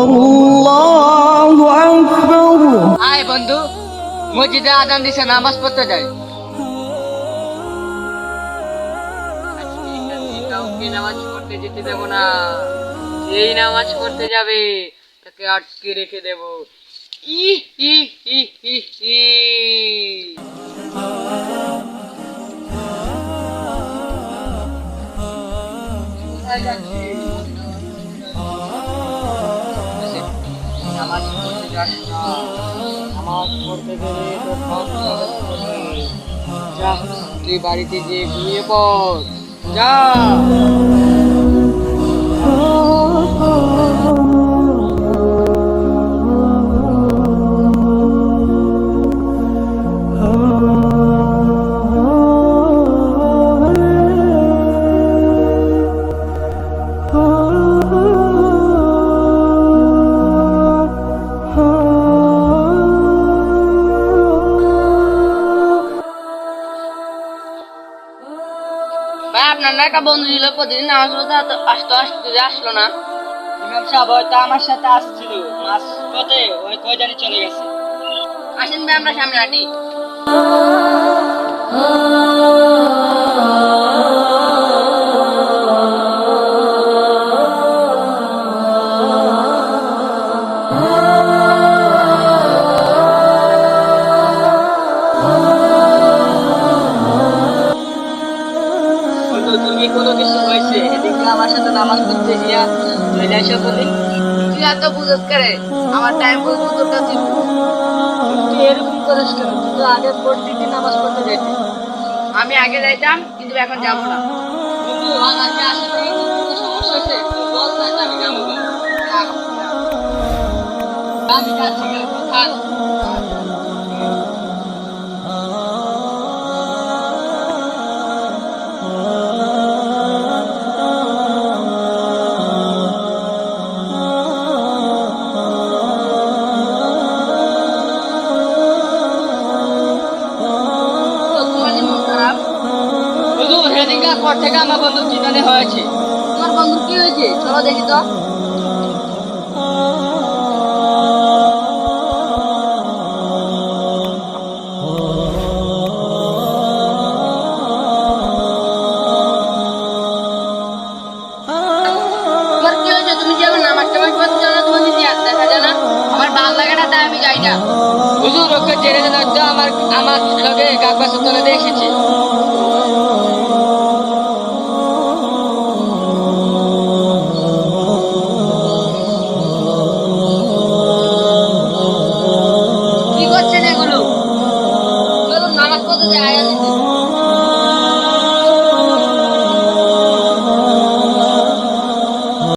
আল্লাহু আকবার। আয় বন্ধু, মসজিদে আজান দিছে, নামাজ পড়তে যাই। কাউকে নামাজ পড়তে যেতে দেব না, যেই নামাজ পড়তে যাবে তাকে আটকে রেখে দেব। ই ই ই ই ই। কোথায় যাচ্ছিস? নামাজ পড়তে যাস না, নামাজ পড়তে গেলে তোর খরচ হবে। যা, তুই বাড়িতে গিয়ে ঘুমিয়ে পড়, যা। ভাই, আপনার না একটা বন্ধু ছিল, প্রতিদিন নামাজ পড়তে আসলো না। ইমাম সাহেব হয়তো আমার সাথে আসছিল, মাস পথে ওই কই জানি চলে গেছে। আসেন ভাই, আমরা সামনে হাঁটি। বন্ধু, তুমি কোনো কিছু হয়েছে এদিকে আমার সাথে নামাজ পড়তে গিয়া চলে এসে বলি। তুই এত বুঝত করে, আমার টাইম বলবো তোর কাছে। তুই এরকম করিস কেন? তুই তো আগে প্রতিদিন নামাজ পড়তে যেতি। আমি আগে যাইতাম, কিন্তু এখন যাবো না। বন্ধু, আজকে আসলে কোনো সমস্যা হয়েছে? তুই বল না, আমি যাবো না। আমি যাচ্ছি, থাক। তোমার যে মন খারাপ, বন্ধু, সেদিনকার পর থেকে আমার বন্ধু কি জানি হয়েছে। তোমার বন্ধুর কি হয়েছে? চলো দেখি তো। তোমার কি হয়েছে? তুমি যে এখন নামাজ টামাজ পড়তে যাও না, তোমার যদি দেখা যায় না, আমার ভালো লাগে না, তাই আমি যাই না। হুজুর, ওকে জেনে তো আমার আমার লগে গাছগাছের তলে দেখেছে। কি করছেন এগুলো? চলুন নামাজ পড়তে যাই, আয়াত দিতে।